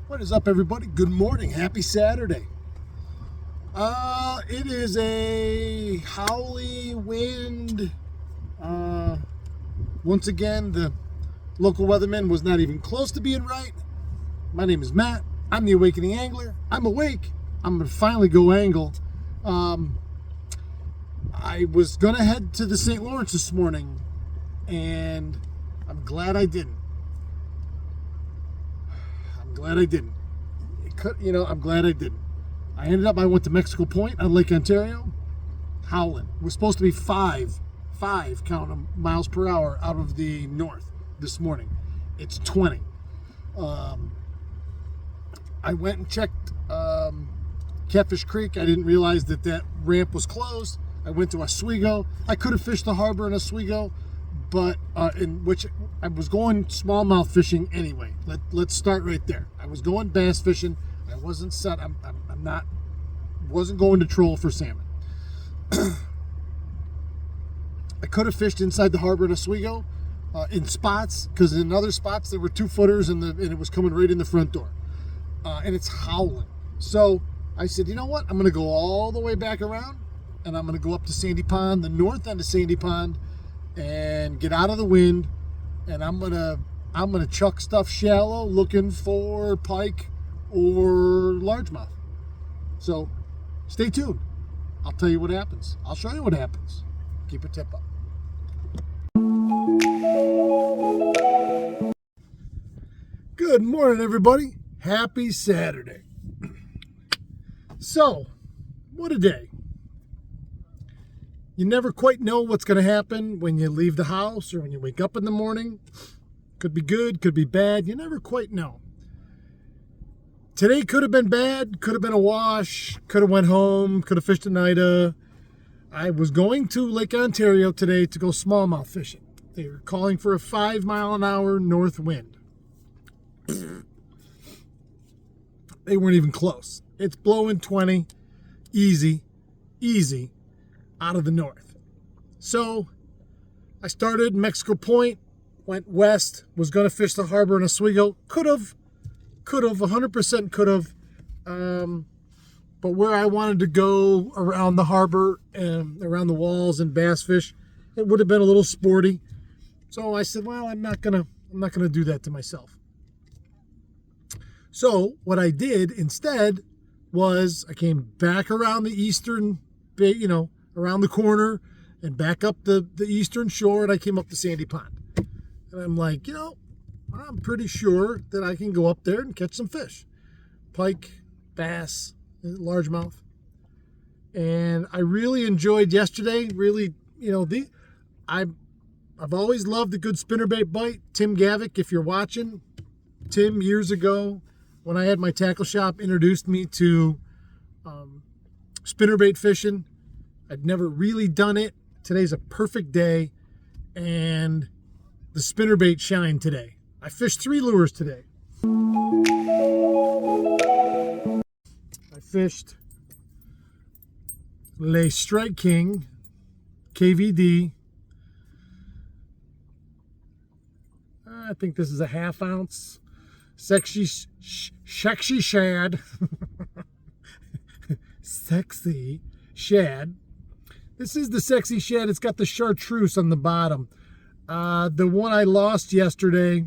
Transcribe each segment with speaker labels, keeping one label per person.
Speaker 1: What is up, everybody? Good morning. Happy Saturday. It is a howly wind. Once again, the local weatherman was not even close to being right. My name is Matt. I'm the Awakening Angler. I'm awake. I'm going to finally go angle. I was going to head to the St. Lawrence this morning, and I'm glad I didn't. I'm glad I didn't. I'm glad I didn't. I went to Mexico Point on Lake Ontario, howling. We're supposed to be five, count them, miles per hour out of the north this morning. It's 20. I went and checked Catfish Creek. I didn't realize that ramp was closed. I went to Oswego. I could have fished the harbor in Oswego, but in which I was going smallmouth fishing anyway. Let's start right there. I was going bass fishing. I wasn't set. Wasn't going to troll for salmon. I could have fished inside the harbor in Oswego in spots, because in other spots there were 2-footers and it was coming right in the front door. And it's howling. So I said, you know what? I'm going to go all the way back around, and I'm going to go up to Sandy Pond, the north end of Sandy Pond, and get out of the wind. And I'm gonna chuck stuff shallow, looking for pike or largemouth. So stay tuned. I'll tell you what happens. I'll show you what happens. Keep your tip up. Good morning, everybody. Happy Saturday. So, what a day. You never quite know what's going to happen when you leave the house or when you wake up in the morning. Could be good, could be bad. You never quite know. Today could have been bad, could have been a wash, could have went home, could have fished Oneida. I was going to Lake Ontario today to go smallmouth fishing. They were calling for a 5-mile-an-hour north wind. They weren't even close. It's blowing 20, easy, out of the north. So I started Mexico Point, went west, was going to fish the harbor in Oswego. Could have, 100% could have. But where I wanted to go around the harbor and around the walls and bass fish, it would have been a little sporty. So I said, well, I'm not gonna do that to myself. So what I did instead was I came back around the eastern, around the corner and back up the eastern shore, and I came up to Sandy Pond. And I'm like, I'm pretty sure that I can go up there and catch some fish. Pike, bass, largemouth. And I really enjoyed yesterday. Really, I've always loved a good spinnerbait bite. Tim Gavick, if you're watching, Tim, years ago, when I had my tackle shop, introduced me to spinnerbait fishing. I'd never really done it. Today's a perfect day, and the spinnerbait shined today. I fished 3 lures today. I fished Le Strike King, KVD. I think this is a 1/2 ounce. Sexy shad. Sexy shad. This is the sexy shad. It's got the chartreuse on the bottom. The one I lost yesterday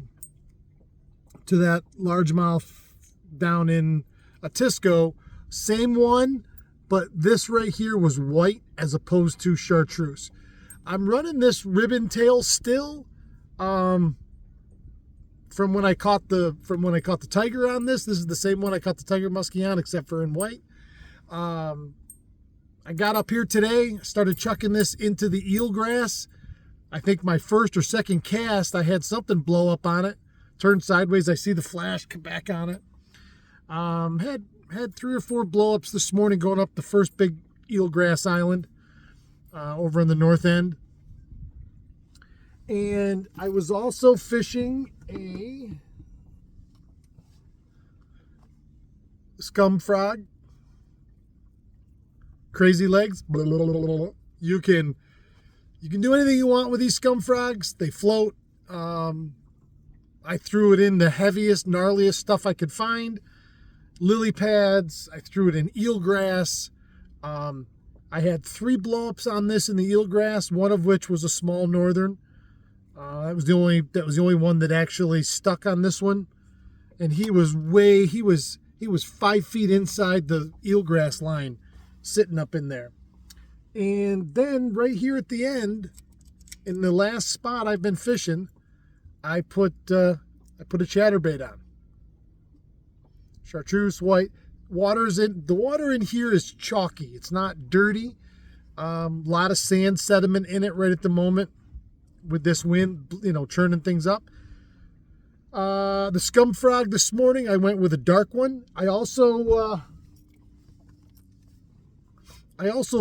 Speaker 1: to that largemouth down in Atisco, same one, but this right here was white as opposed to chartreuse. I'm running this ribbon tail still. From when I caught the tiger on this. This is the same one I caught the tiger muskie on, except for in white. I got up here today, started chucking this into the eelgrass. I think my first or second cast, I had something blow up on it. Turned sideways, I see the flash come back on it. Had 3 or 4 blow-ups this morning going up the first big eelgrass island over in the north end. And I was also fishing a scum frog. Crazy legs. You can do anything you want with these scum frogs. They float. I I threw it in the heaviest, gnarliest stuff I could find. Lily pads. I threw it in eelgrass. I had 3 blow-ups on this in the eelgrass, one of which was a small northern. That was the only one that actually stuck on this one. And he was 5 feet inside the eelgrass line, sitting up in there. And then right here at the end, in the last spot I've been fishing, I put a chatterbait on. Chartreuse white. The water in here is chalky. It's not dirty. A lot of sand sediment in it right at the moment with this wind, churning things up. The scum frog this morning, I went with a dark one. I also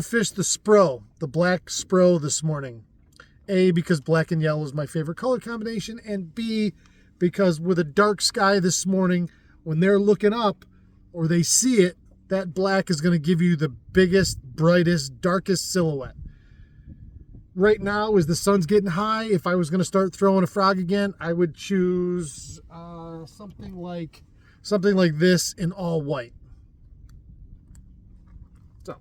Speaker 1: fished the spro, the black spro this morning. A, because black and yellow is my favorite color combination, and B, because with a dark sky this morning, when they're looking up or they see it, that black is going to give you the biggest, brightest, darkest silhouette. Right now, as the sun's getting high, if I was going to start throwing a frog again, I would choose something like this in all white. So,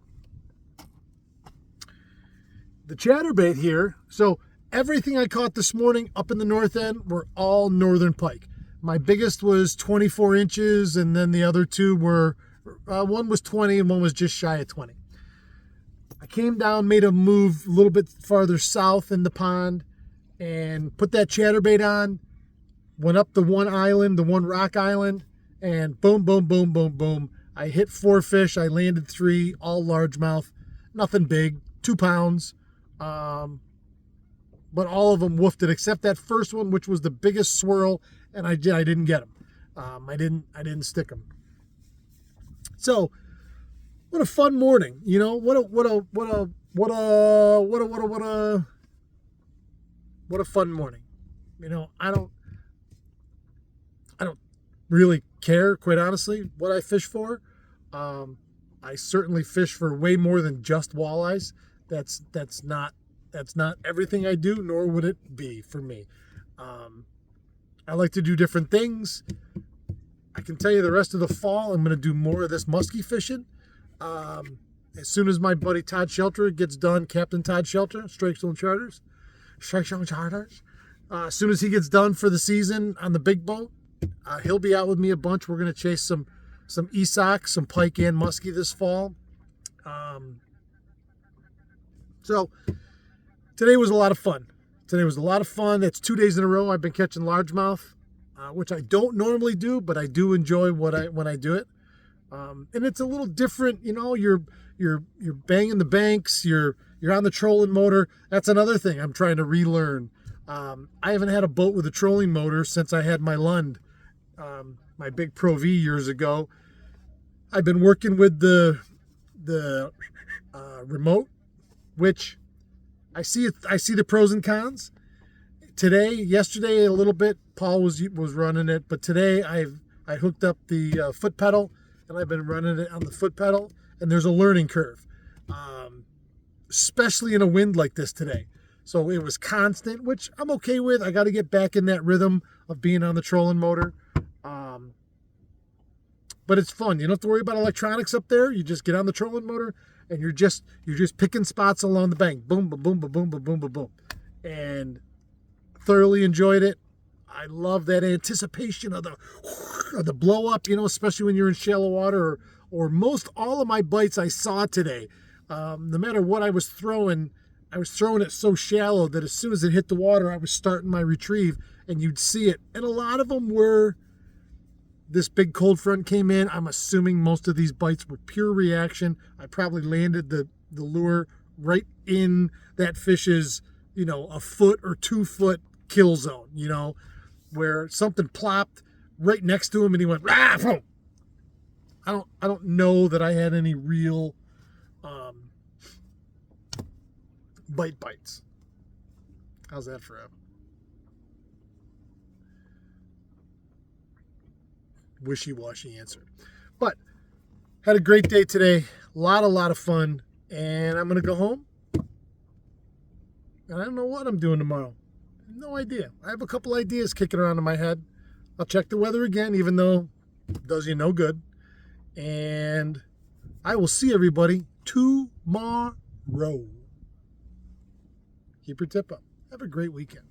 Speaker 1: the chatterbait here. So, everything I caught this morning up in the north end were all northern pike. My biggest was 24 inches, and then the other 2 were, one was 20 and one was just shy of 20. I came down, made a move a little bit farther south in the pond, and put that chatterbait on, went up the one rock island, and boom, boom, boom, boom, boom. I hit 4 fish. I landed 3, all largemouth, nothing big, 2 pounds. But all of them woofed it except that first one, which was the biggest swirl, and I didn't get him. I didn't stick him. So, what a fun morning, what a fun morning. I don't really care, quite honestly, what I fish for. I certainly fish for way more than just walleyes. That's not everything I do, nor would it be for me. I like to do different things. I can tell you the rest of the fall, I'm going to do more of this muskie fishing. As soon as my buddy Todd Shelter gets done, Captain Todd Shelter, Strike Zone Charters. As soon as he gets done for the season on the big boat, he'll be out with me a bunch. We're going to chase some esoc, some pike and muskie this fall. So today was a lot of fun. That's 2 days in a row I've been catching largemouth, which I don't normally do, but I do enjoy when I do it. And it's a little different, you're banging the banks, you're on the trolling motor. That's another thing I'm trying to relearn. I haven't had a boat with a trolling motor since I had my Lund, my big Pro V years ago. I've been working with the remote, which I see the pros and cons. Yesterday a little bit, Paul was running it, but today I hooked up the foot pedal, and I've been running it on the foot pedal, and there's a learning curve, especially in a wind like this today. So it was constant, which I'm okay with. I got to get back in that rhythm of being on the trolling motor. But it's fun. You don't have to worry about electronics up there. You just get on the trolling motor, and you're just picking spots along the bank. Boom, boom, boom, boom, boom, boom, boom, boom, boom. And thoroughly enjoyed it. I love that anticipation of the blow up, especially when you're in shallow water, or most all of my bites I saw today. No matter what I was throwing it so shallow that as soon as it hit the water, I was starting my retrieve, and you'd see it. And a lot of them were, this big cold front came in. I'm assuming most of these bites were pure reaction. I probably landed the lure right in that fish's, a foot or 2 foot kill zone, where something plopped right next to him and he went, rah, boom. I don't know that I had any real bites. How's that for a wishy-washy answer? But had a great day today. A lot of fun. And I'm going to go home. And I don't know what I'm doing tomorrow. No idea. I have a couple ideas kicking around in my head. I'll check the weather again, even though it does you no good. And I will see everybody tomorrow. Keep your tip up. Have a great weekend.